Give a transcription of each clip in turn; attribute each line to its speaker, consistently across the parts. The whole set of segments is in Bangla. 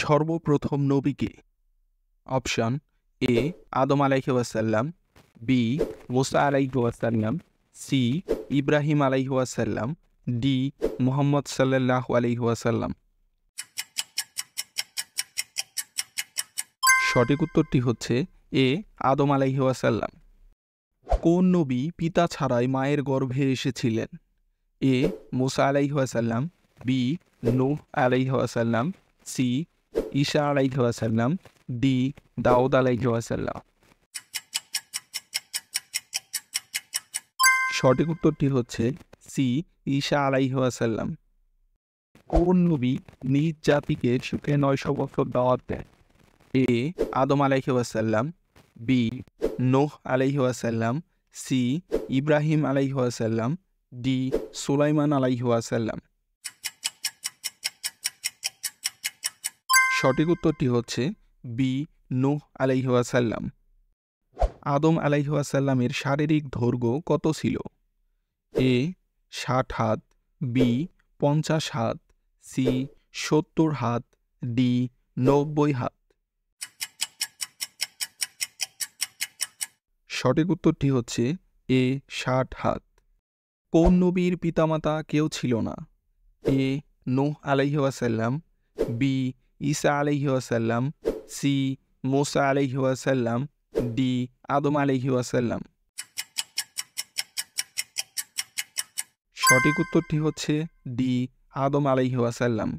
Speaker 1: সর্বপ্রথম নবীকে? অপশন এ আদম আলাইহি ওয়াসাল্লাম, বি মুসা আলাইহি ওয়াসাল্লাম, সি ইব্রাহিম আলাইহি ওয়াসাল্লাম, ডি মুহাম্মদ সাল্লাল্লাহু আলাইহি ওয়াসাল্লাম। সঠিক উত্তরটি হচ্ছে এ আদম আলাইহি ওয়াসাল্লাম। কোন নবী পিতা ছাড়াই মায়ের গর্ভে এসেছিলেন? এ মুসা আলাইহি ওয়াসাল্লাম, বি নূহ আলাইহি ওয়াসাল্লাম, সি ঈসা আলাইহি ওয়াসাল্লাম, ডি দাউদ আলাইহি ওয়াসাল্লাম। সঠিক উত্তরটি হচ্ছে সি ঈসা আলাইহি ওয়াসাল্লাম। কোন নবী নিজ জাতিকে সুখে 900 বছর দাওয়াত দেন? এ আদম আলাইহি ওয়াসাল্লাম, বি নূহ আলাইহি ওয়াসাল্লাম, সি ইব্রাহিম আলাইহি ওয়াসাল্লাম, ডি সুলাইমান আলাইহি ওয়াসাল্লাম। সঠিক উত্তরটি হচ্ছে বি নূহ আলাইহি ওয়াসাল্লাম। আদম আলাইহি ওয়াসাল্লামের শারীরিক দৈর্ঘ্য কত ছিল? এ 60 হাত, বি 50 হাত, সি 70 হাত, ডি 90 হাত। সঠিক উত্তরটি হচ্ছে এ 60 হাত। কোন নবীর পিতামাতা কেউ ছিল না? এ নূহ আলাইহি ওয়াসাল্লাম, বি ঈসা আলাইহি ওয়াসাল্লাম, সি মুসা আলাইহি ওয়াসাল্লাম, ডি আদম আলাইহি ওয়াসাল্লাম। সঠিক উত্তরটি হচ্ছে ডি আদম আলাইহি ওয়াসাল্লাম।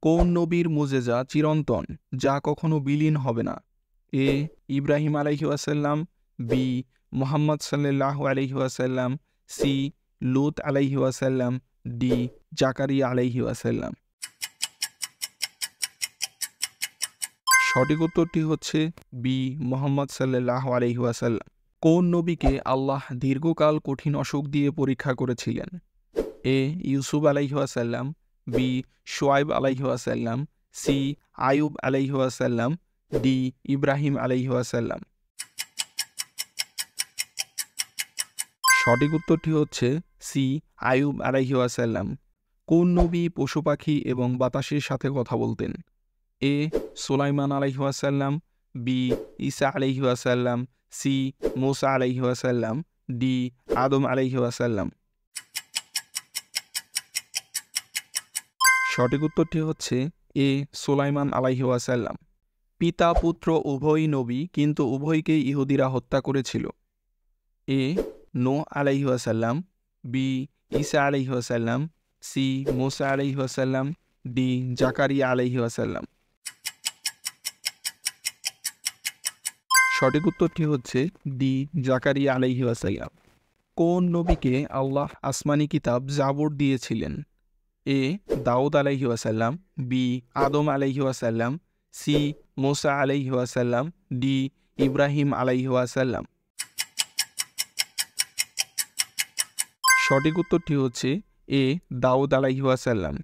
Speaker 1: কোন নবীর মুজেজা চিরন্তন, যা কখনো বিলীন হবে না? এ ইব্রাহিম আলাইহি ওয়াসাল্লাম, বি মুহাম্মদ সাল্লাল্লাহু আলাইহি ওয়াসাল্লাম, সি লূত আলাইহি ওয়াসাল্লাম, ডি জাকারিয়া আলাইহি ওয়াসাল্লাম। সঠিক উত্তরটি হচ্ছে বি মুহাম্মদ সাল্লাল্লাহু আলাইহি ওয়াসাল্লাম। কোন নবীকে আল্লাহ দীর্ঘকাল কঠিন অসুখ দিয়ে পরীক্ষা করেছিলেন? এ ইউসুফ আলাইহি ওয়াসাল্লাম, বি শুআয়ব আলাইহি ওয়াসাল্লাম, সি আয়ুব আলাইহি ওয়াসাল্লাম, ডি ইব্রাহিম আলাইহি ওয়াসাল্লাম। সঠিক উত্তরটি হচ্ছে সি আয়ুব আলাইহি ওয়াসাল্লাম। কোন নবী পশু পাখি এবং বাতাসের সাথে কথা বলতেন? এ সুলাইমান আলাইহি ওয়াসাল্লাম, বি ঈসা আলাইহি ওয়াসাল্লাম, সি মুসা আলাইহি ওয়াসাল্লাম, ডি আদম আলাইহি ওয়াসাল্লাম। সঠিক উত্তরটি হচ্ছে এ সুলাইমান আলাইহি ওয়াসাল্লাম। পিতা পুত্র উভয়ই নবী, কিন্তু উভয়কেই ইহুদিরা হত্যা করেছিল। এ নূহ আলাইহি ওয়াসাল্লাম, বি ঈসা আলাইহি ওয়াসাল্লাম, সি মুসা আলাইহি ওয়াসাল্লাম, ডি জাকারিয়া আলাইহি ওয়াসাল্লাম। সঠিক উত্তরটি হচ্ছে ডি জাকারিয়া আলাইহি ওয়াসাল্লাম। কোন নবীকে আল্লাহ আসমানি কিতাব জাবুর দিয়েছিলেন? এ দাউদ আলাইহি ওয়াসাল্লাম, বি আদম আলাইহি ওয়াসাল্লাম, সি মুসা আলাইহি ওয়াসাল্লাম, ডি ইব্রাহিম আলাইহি ওয়াসাল্লাম। সঠিক উত্তরটি হচ্ছে এ দাউদ আলাইহি ওয়াসাল্লাম।